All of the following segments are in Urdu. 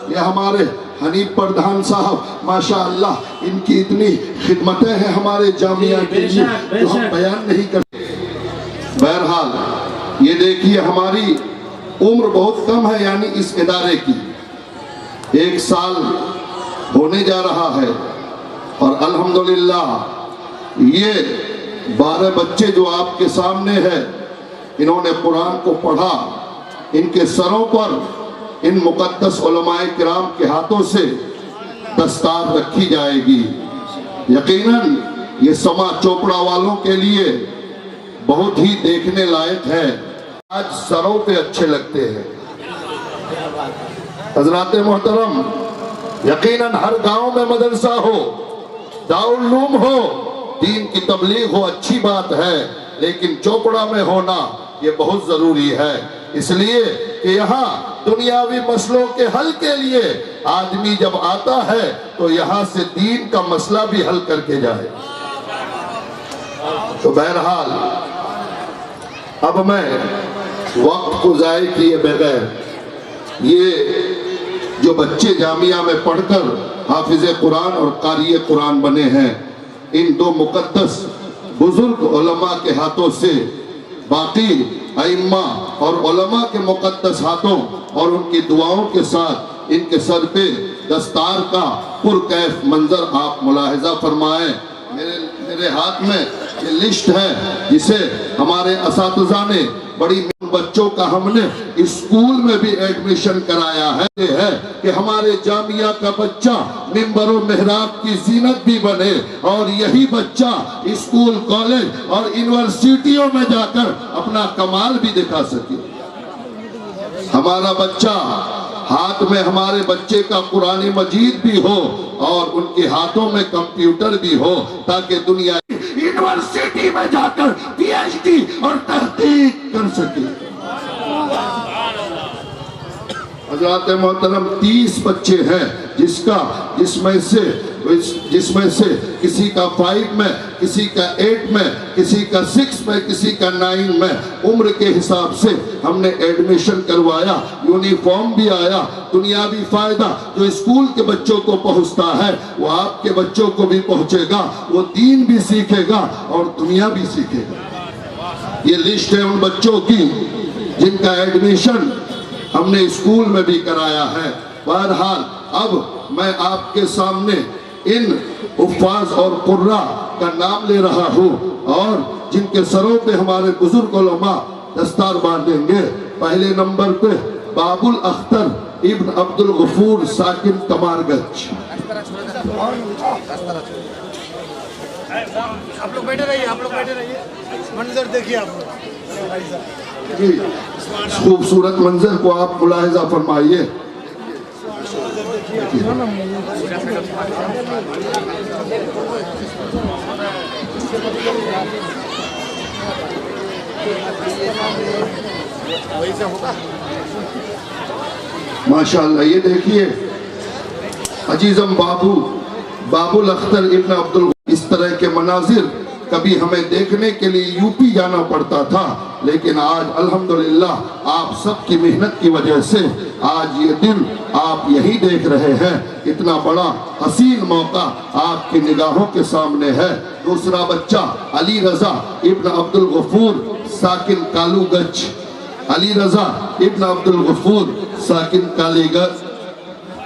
یہ ہمارے حنیف پردھان صاحب ماشاءاللہ ان کی اتنی خدمتیں ہیں ہمارے جامعہ کے لیے جو ہم بیان نہیں کرتے. بہرحال یہ دیکھیے ہماری عمر بہت کم ہے، یعنی اس ادارے کی 1 سال ہونے جا رہا ہے، اور الحمدللہ یہ 12 بچے جو آپ کے سامنے ہیں انہوں نے قرآن کو پڑھا. ان کے سروں پر ان مقدس علماء کرام کے ہاتھوں سے دستار رکھی جائے گی. یقیناً یہ سما چوپڑا والوں کے لیے بہت ہی دیکھنے لائق ہے. آج سروں پہ اچھے لگتے ہیں. حضرات محترم، یقیناً ہر گاؤں میں مدرسہ ہو، دارالعلوم ہو، دین کی تبلیغ ہو، اچھی بات ہے، لیکن چوپڑا میں ہونا یہ بہت ضروری ہے. اس لیے کہ یہاں دنیاوی مسئلوں کے حل کے لیے آدمی جب آتا ہے تو یہاں سے دین کا مسئلہ بھی حل کر کے جائے. تو بہرحال اب میں وقت کو ضائع کیے بغیر یہ جو بچے جامعہ میں پڑھ کر حافظ قرآن اور قاری قرآن بنے ہیں، ان 2 مقدس بزرگ علماء کے ہاتھوں سے باقی ائمہ اور علماء کے مقدس ہاتھوں اور ان کی دعاؤں کے ساتھ ان کے سر پہ دستار کا پرکیف منظر آپ ملاحظہ فرمائیں. میرے ہاتھ میں یہ لسٹ ہے جسے ہمارے اساتذہ نے بڑی بچوں کا ہم نے اسکول میں بھی ایڈمیشن کرایا ہے کہ ہمارے جامعہ کا بچہ منبر و محراب کی زینت بھی بنے، اور یہی بچہ اسکول، کالج اور یونیورسٹیوں میں جا کر اپنا کمال بھی دکھا سکے. ہمارا بچہ ہاتھ میں ہمارے بچے کا قرآن مجید بھی ہو اور ان کے ہاتھوں میں کمپیوٹر بھی ہو، تاکہ دنیا یونیورسٹی میں جا کر پی ایچ ڈی اور تحقیق کر سکے. حضرات محترم 30 بچے ہیں جس میں سے کسی کا 5 میں، کسی کا 8 میں، کسی کا 6 میں، کسی کا 9 میں عمر کے حساب سے ہم نے ایڈمیشن کروایا. یونیفارم بھی آیا. دنیاوی فائدہ جو اسکول کے بچوں کو پہنچتا ہے وہ آپ کے بچوں کو بھی پہنچے گا. وہ دین بھی سیکھے گا اور دنیا بھی سیکھے گا. یہ لسٹ ہے ان بچوں کی جن کا ایڈمیشن ہم نے اسکول میں بھی کرایا ہے. بہرحال اب میں آپ کے سامنے ان حفاظ اور قراء کا نام لے رہا ہوں اور جن کے سروں پہ ہمارے بزرگ علماء دستار باندھیں گے. پہلے نمبر پہ باب الاختر ابن عبد الغفور ساکن کمار گنج. آپ لوگ بیٹھے رہیے منظر دیکھیے. آپ خوبصورت منظر کو آپ ملاحظہ فرمائیے. ماشاءاللہ یہ دیکھیے عزیزم باب الاختر ابن عبد الغفور. اس طرح کے مناظر کبھی ہمیں دیکھنے کے لیے یو پی جانا پڑتا تھا، لیکن آج الحمدللہ آپ سب کی محنت کی وجہ سے آج یہ دن آپ یہی دیکھ رہے ہیں. اتنا بڑا حسین موقع آپ کی نگاہوں کے سامنے ہے. دوسرا بچہ علی رضا ابن عبد الغفور ساکن کالو گچ. علی رضا ابن عبد الغفور ساکن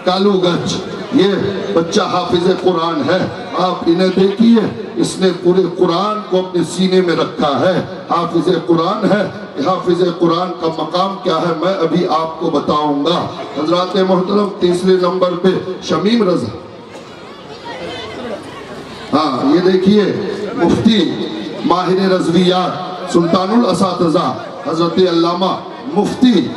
کالو گچ. یہ بچہ حافظ قرآن ہے. آپ انہیں دیکھیے، اس نے پورے قرآن کو اپنے سینے میں رکھا ہے. حافظ قرآن ہے. حافظ قرآن کا مقام کیا ہے میں ابھی آپ کو بتاؤں گا. حضرات محترم تیسرے نمبر پہ شمیم رضا. ہاں یہ دیکھیے مفتی ماہر رضویات سلطان الاساتذہ حضرت علامہ مفتی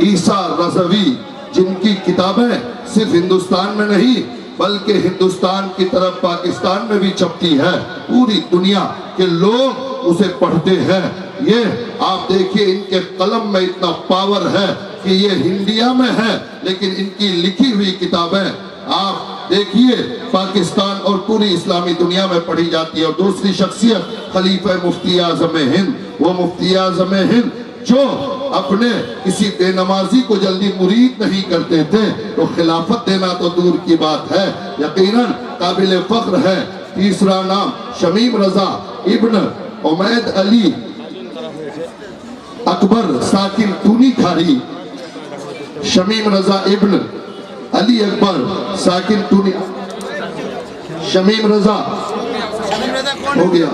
عیسیٰ رضوی، جن کی کتابیں صرف ہندوستان میں نہیں بلکہ ہندوستان کی طرف پاکستان میں بھی چھپتی ہے. پوری دنیا کے لوگ اسے پڑھتے ہیں. یہ آپ دیکھیے ان کے قلم میں اتنا پاور ہے کہ یہ ہندیا میں ہے لیکن ان کی لکھی ہوئی کتابیں آپ دیکھیے پاکستان اور پوری اسلامی دنیا میں پڑھی جاتی ہے. اور دوسری شخصیت خلیفہ مفتی اعظم ہند، وہ مفتی اعظم ہند جو اپنے کسی بے نمازی کو جلدی مرید نہیں کرتے تھے تو خلافت دینا تو دور کی بات ہے۔ یقیناً قابل فخر ہے۔ تیسرا نام شمیم رضا ابن عمید علی اکبر ساکن تونی کھاری۔ شمیم رضا ابن علی اکبر ساکن تونی، شمیم رضا ہو گیا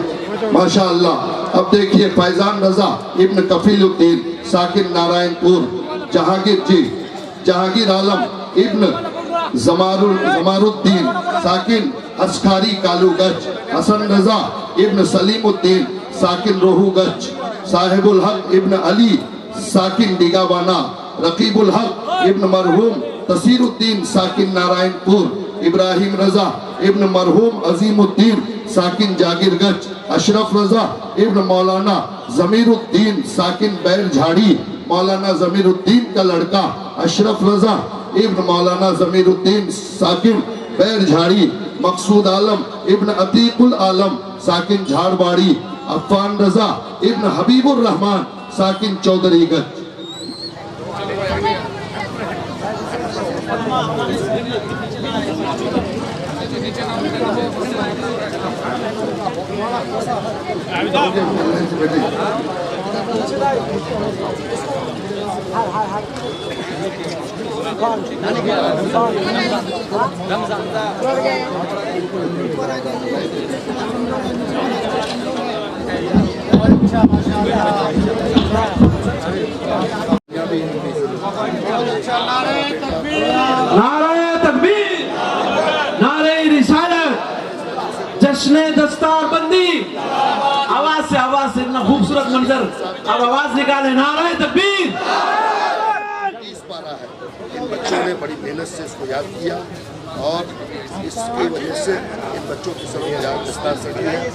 ماشاءاللہ۔ اب دیکھیے فیضان رضا ابن کفیل الدین ساکن نارائن پور جہانگیر عالم ابن زمار الدین ساکن اسکاری کالو گچ، حسن رضا ابن سلیم الدین ساکن روہو گچ، صاحب الحق ابن علی ساکن ڈگاوانا، رقیب الحق ابن مرحوم تصیر الدین ساکن نارائن پور، ابراہیم رضا ابن مرحوم عظیم الدین ساکن جاگیر گچ، اشرف رضا ابن مولانا ضمیر الدین ساکن بیر جھاڑی، مولانا ضمیر الدین کا لڑکا اشرف رضا ابن مولانا ضمیر الدین ساکن بیر جھاڑی، مقصود عالم ابن عتیق العالم ساکن جھاڑ باڑی، عفان رضا ابن حبیب الرحمن ساکن چودری گچ۔ نعرہ تکبیر، نعرہ رسالت، جشن دستار بندی، آواز سے اتنا خوبصورت منظر، اب آواز نکالیں، نعرہ تکبیر۔ اس پارہ ہے، ان بچوں نے بڑی محنت سے اس کو یاد کیا اور اس کی وجہ سے ان بچوں کی سب یاد دستار سڑی ہے۔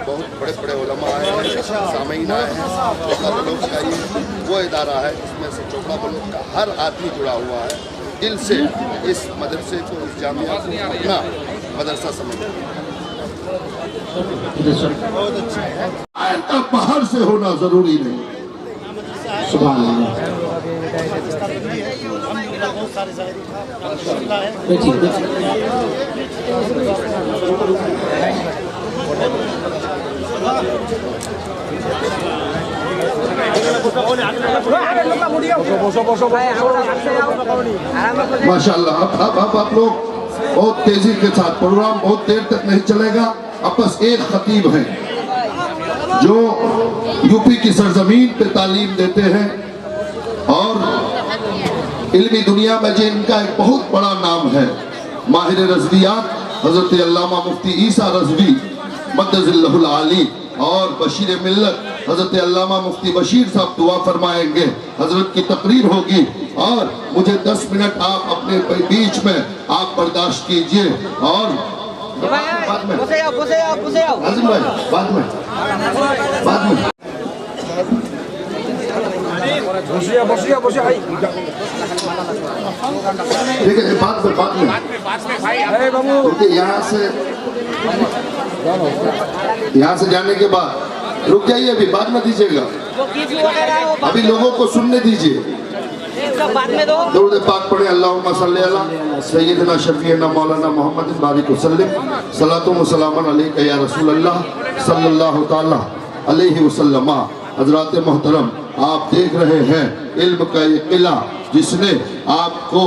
بہت بڑے بڑے علماء آئے ہیں، سامعین آئے ہیں۔ چوکڑا بلوچ کا یہ وہ ادارہ ہے جس میں سے چوکڑا بلوچ کا ہر آدمی جڑا ہوا ہے، دل سے اس مدرسے کو، اس جامعہ کو اپنا مدرسہ سمجھتا ہے۔ آیت کا باہر سے ہونا ضروری نہیں۔ سبحان اللہ۔ ماشاءاللہ اب آپ لوگ بہت تیزی کے ساتھ، پروگرام بہت دیر تک نہیں چلے گا۔ اب بس ایک خطیب ہے جو یو پی کی سرزمین پہ تعلیم دیتے ہیں اور علمی دنیا میں جن کا ایک بہت بڑا نام ہے، ماہر رضویات حضرت علامہ مفتی عیسیٰ رضوی مدد اللہ العالی، اور بشیر ملت حضرت علامہ مفتی بشیر صاحب دعا فرمائیں گے۔ حضرت کی تقریر ہوگی اور مجھے 10 منٹ آپ اپنے بیچ میں آپ برداشت کیجئے اور بعد میں عظیم بھائی بعد میں ٹھیک ہے، بعد میں کیونکہ یہاں سے جانے کے بعد رک جائیے، ابھی بعد میں دیجیے گا، ابھی لوگوں کو سننے دیجیے۔ درود پاک پڑھیں، اللہم صلی علی سیدنا شفیعنا مولانا محمد بارک وسلم، صلاۃ و سلام علیکہ یا رسول اللہ صلی اللہ تعالی علیہ وسلم۔ حضرات محترم، آپ دیکھ رہے ہیں علم کا یہ قلعہ جس نے آپ کو،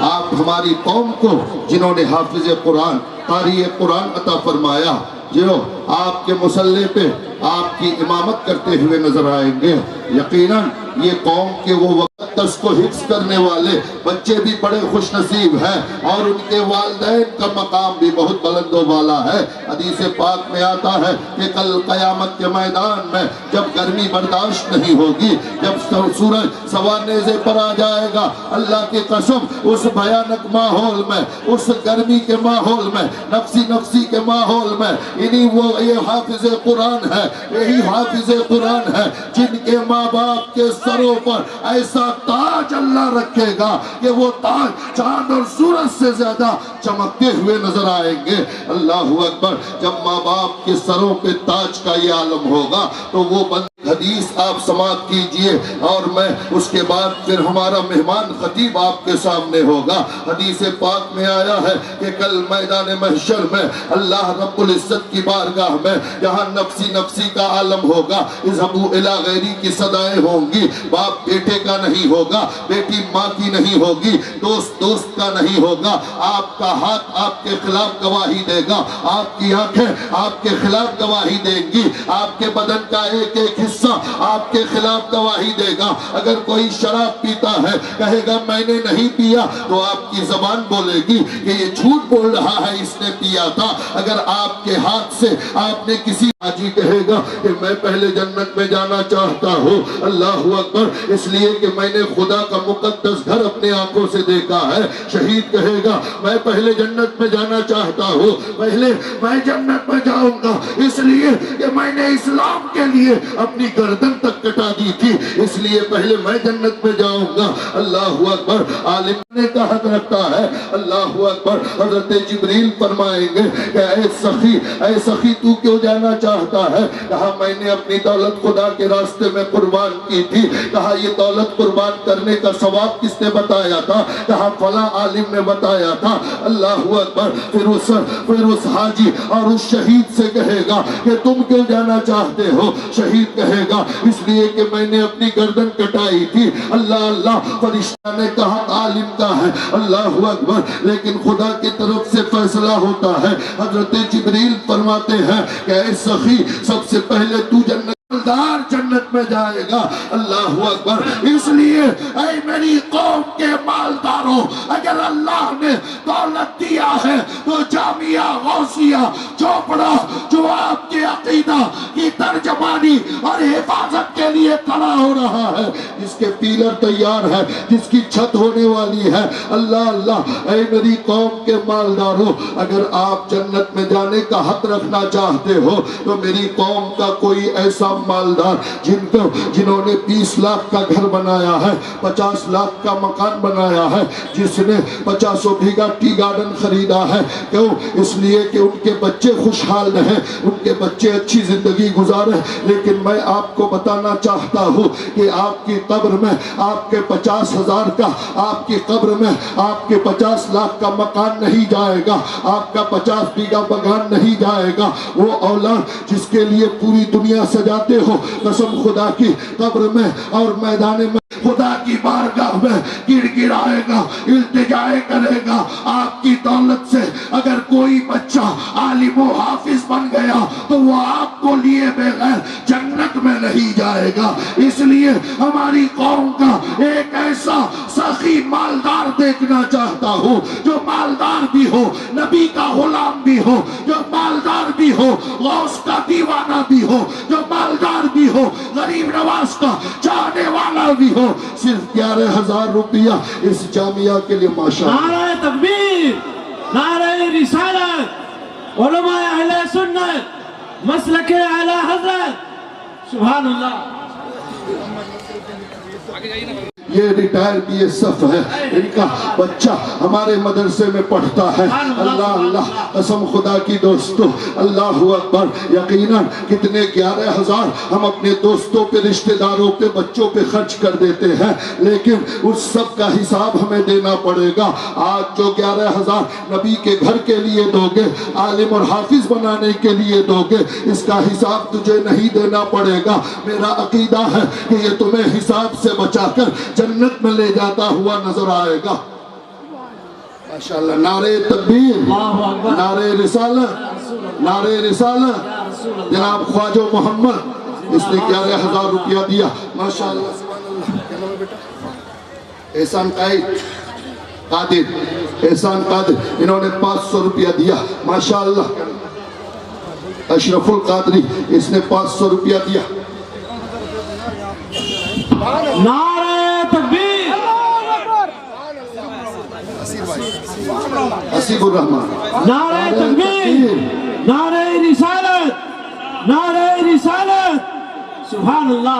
آپ ہماری قوم کو، جنہوں نے حافظ قرآن، قاری قرآن عطا فرمایا، جو آپ کے مصلی پہ آپ کی امامت کرتے ہوئے نظر آئیں گے۔ یقیناً یہ قوم کے وہ وقت کو حفظ کرنے والے بچے بھی بڑے خوش نصیب ہیں اور ان کے والدین کا مقام بھی بہت بلند و بالا ہے۔ حدیث پاک میں آتا ہے کہ کل قیامت کے میدان میں جب گرمی برداشت نہیں ہوگی، جب سورج سوا نیزے پر آ جائے گا، اللہ کی قسم اس بھیانک ماحول میں، اس گرمی کے ماحول میں، نفسی کے ماحول میں، یہ حافظ قرآن ہے، یہی حافظ قرآن ہے جن کے ماں باپ کے سروں پر ایسا تاج اللہ رکھے گا کہ وہ تاج چاند اور سورج سورج سے زیادہ چمکتے ہوئے نظر آئیں گے۔ اللہ اکبر۔ جب ماں باپ کے سروں پہ تاج کا یہ عالم ہوگا تو وہ حدیث آپ سماعت کیجئے اور میں اس کے بعد پھر ہمارا مہمان خطیب آپ کے سامنے ہوگا۔ حدیث پاک میں آیا ہے کہ کل میدان محشر میں اللہ رب العزت کی بارگاہ میں جہاں نفسی نفسی کا عالم ہوگا، اذهبوا الی غیری کی صدائیں ہوں گی، باپ بیٹے کا نہیں ہوگا، بیٹی ماں کی نہیں ہوگی، دوست دوست کا نہیں ہوگا، آپ کا ہاتھ آپ کے خلاف گواہی دے گا، آپ کی آنکھیں آپ کے خلاف گواہی دیں گی، آپ کے بدن کا ایک ایک حصہ آپ کے خلاف گواہی دے گا۔ اگر کوئی شراب پیتا ہے کہے گا میں نے نہیں پیا تو آپ کی زبان بولے گی کہ یہ جھوٹ بول رہا ہے، اس نے پیا تھا۔ اگر آپ کے ہاتھ سے آپ نے کسی حاجی کہے گا کہ میں پہلے جنت میں جانا چاہتا ہوں، اللہ اکبر، اس لیے کہ میں نے خدا کا مقدس گھر اپنے آنکھوں سے دیکھا ہے۔ شہید کہے گا میں پہلے جنت میں جانا چاہتا ہوں، پہلے میں جنت میں جاؤں گا اس لیے کہ میں نے اسلام کے لیے اپنی گردن تک کٹا دی تھی، اس لیے پہلے میں جنت میں جاؤں گا۔ اللہ اکبر۔ عالم نے کا حق رکھتا ہے، اللہ اکبر۔ حضرت جبریل فرمائیں گے کہ اے سخی تو کیوں جانا چاہتا ہے؟ کہا میں نے اپنی دولت خدا کے راستے میں قربان کی تھی۔ کہا یہ دولت قربان کرنے کا ثواب کس نے بتایا تھا؟ کہا فلاں عالم نے بتایا تھا۔ اللہ اکبر۔ پھر اس حاجی اور اس شہید سے کہے گا کہ تم کیوں جانا چاہتے ہو؟ شہید کہے گا اس لیے کہ میں نے اپنی گردن کٹائی تھی۔ اللہ اللہ۔ فرشتہ نے کہا عالم کا ہے، اللہ اکبر، لیکن خدا کی طرف سے فیصلہ ہوتا ہے۔ حضرت جبریل فرماتے ہیں کہ اے سخی سب سے پہلے تو جنت میں جائے گا، اللہ اکبر۔ اس لیے اے میری قوم کے مالداروں، اگر اللہ نے دولت دیا ہے تو جامعہ غوثیہ چوپڑا جو آپ کے عقیدہ کی ترجمانی اور حفاظت کے لیے کھڑا ہو رہا ہے، جس کے پیلر تیار ہے، جس کی چھت ہونے والی ہے، اللہ اللہ، اے میری قوم کے مالداروں، اگر آپ جنت میں جانے کا حق رکھنا چاہتے ہو تو میری قوم کا کوئی ایسا مالدار جنہوں نے 20 لاکھ کا گھر بنایا ہے، 50 لاکھ کا مکان بنایا ہے، جس نے 50 بیگھہ ٹی گارڈن خریدا ہے، کیوں؟ اس لیے کہ ان کے بچے خوشحال رہیں، ان کے بچے اچھی زندگی گزاریں۔ لیکن میں آپ کو بتانا چاہتا ہوں کہ آپ کی قبر میں آپ کے 50,000 کا، آپ کی قبر میں آپ کے 50 لاکھ کا مکان نہیں جائے گا، آپ کا 50 بیگھہ بغان نہیں جائے گا۔ وہ اولاد جس کے لیے پوری دنیا سجاتے ہو، قسم خدا کی قبر میں اور میدان میں خدا کی بارگاہ میں گڑ گڑائے گا، التجائے کرے گا۔ آپ کی دولت سے اگر کوئی بچہ عالم و حافظ بن گیا تو وہ آپ کو لیے بغیر جنت میں نہیں جائے گا۔ اس لیے ہماری قوم کا ایک ایسا سخی مالدار دیکھنا چاہتا ہوں جو مالدار بھی ہو، نبی کا غلام بھی ہو، جو مالدار بھی ہو، غوث کا دیوانہ بھی ہو، جو مالدار بھی ہو، غریب نواز کا چاہنے والا بھی ہو۔ صرف 11,000 روپیہ اس جامعہ کے لیے ماشاءاللہ۔ نعرہ تکبیر، نعرہ رسالت، علماء اہل سنت، مسلک اعلی حضرت، سبحان اللہ۔ یہ ریٹائر بھی یہ صف ہے، ان کا بچہ ہمارے مدرسے میں پڑھتا ہے۔ اللہ اللہ، قسم خدا کی دوستو، اللہ اکبر۔ یقیناً کتنے 11,000 ہم اپنے دوستوں پہ، رشتہ داروں پہ، بچوں پہ خرچ کر دیتے ہیں، لیکن اس سب کا حساب ہمیں دینا پڑے گا۔ آج جو 11,000 نبی کے گھر کے لیے دو گے، عالم اور حافظ بنانے کے لیے دو گے، اس کا حساب تجھے نہیں دینا پڑے گا۔ میرا عقیدہ ہے کہ یہ تمہیں حساب سے بچا کر جنت میں لے جاتا ہوا نظر آئے گا۔ ماشاءاللہ۔ نعرہ تکبیر، نعرہ رسالت، نعرہ رسالت۔ جناب خواجہ محمد، اس نے 11,000 روپیہ دیا، ماشاءاللہ سبحان اللہ۔ احسان قادر، انہوں نے 500 روپیہ دیا، ماشاءاللہ۔ اشرف القادری، اس نے 500 روپیہ دیا۔ نعرہ تکبیر، حسیب الرحمان، نعرہ تکبیر، نعرہ رسالت، نعرہ رسالت، سبحان اللہ،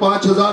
5,000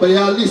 42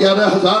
11,000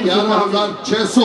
11,600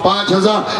5,000,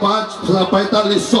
4500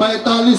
45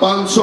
500,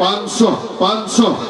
500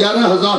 11,000,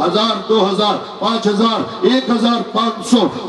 1000, 2000, 5000, 1500,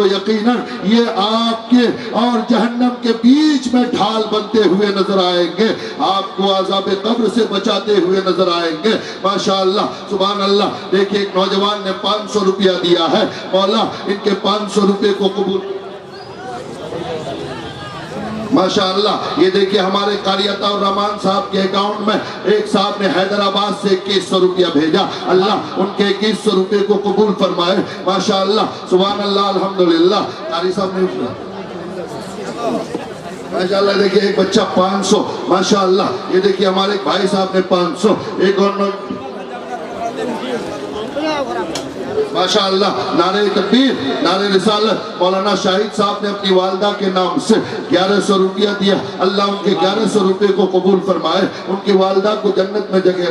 تو یقیناً یہ آپ کے اور جہنم کے بیچ میں ڈھال بنتے ہوئے نظر آئیں گے، آپ کو عذاب قبر سے بچاتے ہوئے نظر آئیں گے۔ ماشاءاللہ سبحان اللہ۔ دیکھیں ایک نوجوان نے 500 روپیہ دیا ہے، مولا ان کے 500 روپے کو قبول۔ ماشاءاللہ یہ دیکھیں ہمارے قاری عطا الرحمن صاحب کے اکاؤنٹ میں ایک صاحب نے حیدرآباد سے 2100 روپیہ بھیجا، اللہ ان کے 2100 روپے کو قبول فرمائے۔ ماشاءاللہ سبحان اللہ الحمدللہ۔ قاری صاحب نے ماشاءاللہ دیکھیں ایک بچہ 500، ماشاءاللہ یہ دیکھیں ہمارے بھائی صاحب نے 500، ایک اور ماشاءاللہ نعرہ تکبیر نعرہ رسالت۔ مولانا شاہد صاحب نے اپنی والدہ کے نام سے 1100 روپیہ دیا، اللہ ان کے 1100 روپے کو قبول فرمائے، ان کی والدہ کو جنت میں جگہ۔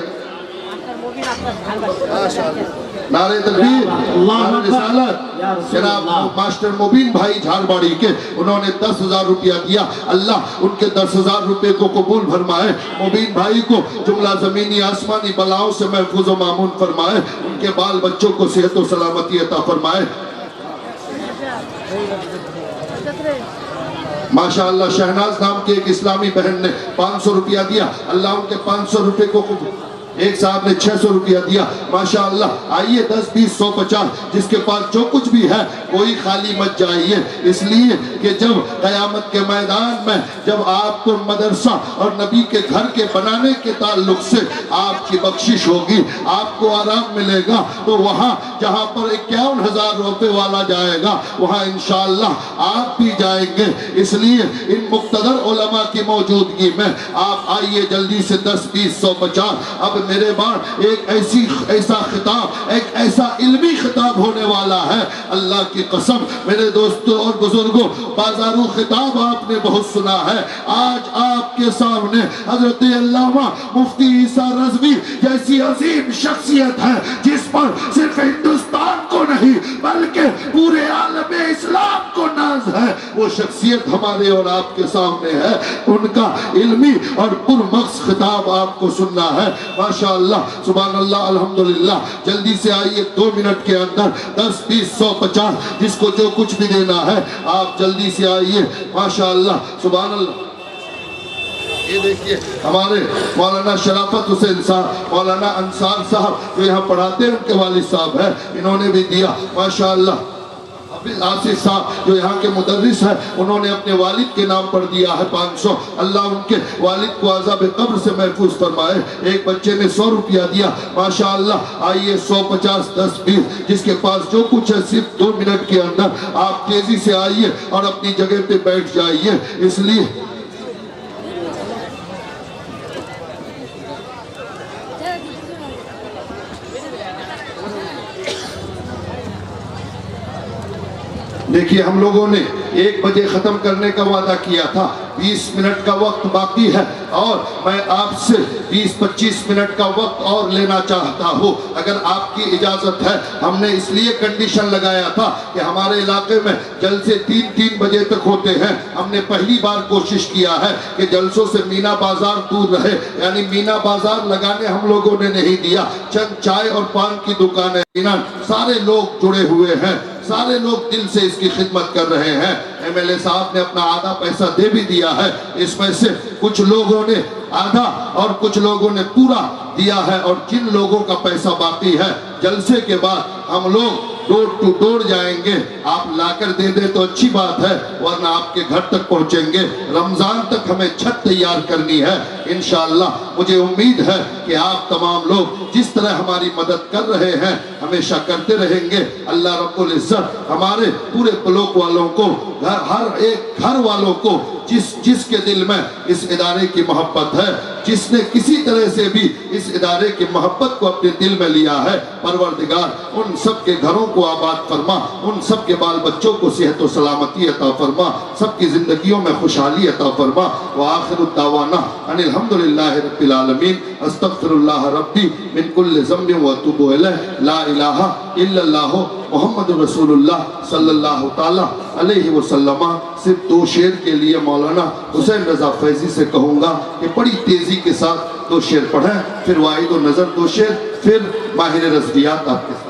نعرہ تکبیر نعرہ رسالت۔ جناب ماسٹر مبین بھائی جھارباڑی کے، انہوں نے 10,000 روپیہ دیا، اللہ ان کے 10,000 روپے کو قبول فرمائے، مبین بھائی کو جملہ زمینی آسمانی بلاؤں سے محفوظ و مامون فرمائے، ان کے بال بچوں کو صحت و سلامتی عطا فرمائے۔ ماشاءاللہ شہناز نام کے ایک اسلامی بہن نے 500 روپیہ دیا، اللہ ان کے 500 روپے کو قبول۔ ایک صاحب نے 600 روپیہ دیا، ماشاءاللہ۔ آئیے 10 20 100 50 جس کے پاس جو کچھ بھی ہے کوئی خالی مت جائیے، اس لیے کہ جب قیامت کے میدان میں جب آپ کو مدرسہ اور نبی کے گھر کے بنانے کے تعلق سے آپ کی بخشش ہوگی، آپ کو آرام ملے گا، تو وہاں جہاں پر 51,000 روپے والا جائے گا وہاں انشاءاللہ آپ بھی جائیں گے۔ اس لیے ان مقتدر علماء کی موجودگی میں آپ آئیے جلدی سے 10 20 100 50۔ اب میرے بعد ایک ایسا خطاب، ایک ایسا علمی خطاب ہونے والا ہے، اللہ کی قسم میرے دوستوں اور بزرگوں، بازارو خطاب آپ نے بہت سنا ہے۔ آج آپ کے سامنے حضرت علامہ مفتی عیسیٰ رضوی جیسی عظیم شخصیت ہے جس پر صرف ہندوستان کو نہیں بلکہ پورے عالم اسلام کو ناز ہے، وہ شخصیت ہمارے اور آپ کے سامنے ہے، ان کا علمی اور پرمغز خطاب آپ کو سننا ہے۔ ماشاءاللہ سبحان اللہ الحمدللہ۔ جلدی سے آئیے 2 منٹ کے اندر 10 20 100 50 جس کو جو کچھ بھی دینا ہے آپ جلدی سے آئیے۔ ماشاءاللہ سبحان اللہ۔ یہ دیکھیے ہمارے مولانا شرافت حسین صاحب، مولانا انصار صاحب جو یہاں پڑھاتے ہیں ان کے والد صاحب ہیں، انہوں نے بھی دیا ماشاءاللہ۔ حافظ آصف صاحب جو یہاں کے مدرس ہیں انہوں نے اپنے والد کے نام پر دیا ہے 500، اللہ ان کے والد کو عذاب قبر سے محفوظ فرمائے۔ ایک بچے نے 100 روپیہ دیا، ماشاءاللہ۔ آئیے 100 50 10 20 جس کے پاس جو کچھ ہے صرف 2 منٹ کے اندر آپ تیزی سے آئیے اور اپنی جگہ پہ بیٹھ جائیے، اس لیے دیکھیے ہم لوگوں نے 1 بجے ختم کرنے کا وعدہ کیا تھا، 20 منٹ کا وقت باقی ہے اور میں آپ سے 20 25 منٹ کا وقت اور لینا چاہتا ہوں اگر آپ کی اجازت ہے۔ ہم نے اس لیے کنڈیشن لگایا تھا کہ ہمارے علاقے میں جلسے 3 بجے تک ہوتے ہیں، ہم نے پہلی بار کوشش کیا ہے کہ جلسوں سے مینا بازار دور رہے، یعنی مینا بازار لگانے ہم لوگوں نے نہیں دیا، چند چائے اور پان کی دکانیں، سارے لوگ جڑے ہوئے ہیں، سارے لوگ دل سے اس کی خدمت کر رہے ہیں۔ ایم ایل اے صاحب نے اپنا آدھا پیسہ دے بھی دیا ہے، اس میں سے کچھ لوگوں نے آدھا اور کچھ لوگوں نے پورا دیا ہے، اور جن لوگوں کا پیسہ باقی ہے جلسے کے بعد ہم لوگ ڈور ٹو ڈور جائیں گے، آپ لا کر دے دیں تو اچھی بات ہے، ورنہ آپ کے گھر تک پہنچیں گے۔ رمضان تک ہمیں چھت تیار کرنی ہے انشاءاللہ۔ مجھے امید ہے کہ آپ تمام لوگ جس طرح ہماری مدد کر رہے ہیں ہمیشہ کرتے رہیں گے۔ اللہ رب العزت ہمارے پورے بلاک والوں کو، ہر ایک گھر والوں کو جس کے دل میں اس ادارے کی محبت ہے، جس نے کسی طرح سے بھی اس ادارے کی محبت کو اپنے دل میں لیا ہے، پروردگار ان سب کے گھروں کو آباد فرما، ان سب کے بال بچوں کو صحت و سلامتی عطا فرما، سب کی زندگیوں میں خوشحالی عطا فرما۔ وآخر الدعوانا ان الحمدللہ رب العالمین، استغفر اللہ ربی من کل ذنب واتوب الیہ، لا الہ الا اللہ محمد رسول اللہ صلی اللہ تعالی علیہ وسلم۔ صرف 2 شعر کے لیے مولانا حسین رضا فیضی سے کہوں گا کہ بڑی تیزی کے ساتھ 2 شعر پڑھیں، پھر واحد و نظر 2 شعر، پھر ماہر رضویات آپ کے ساتھ۔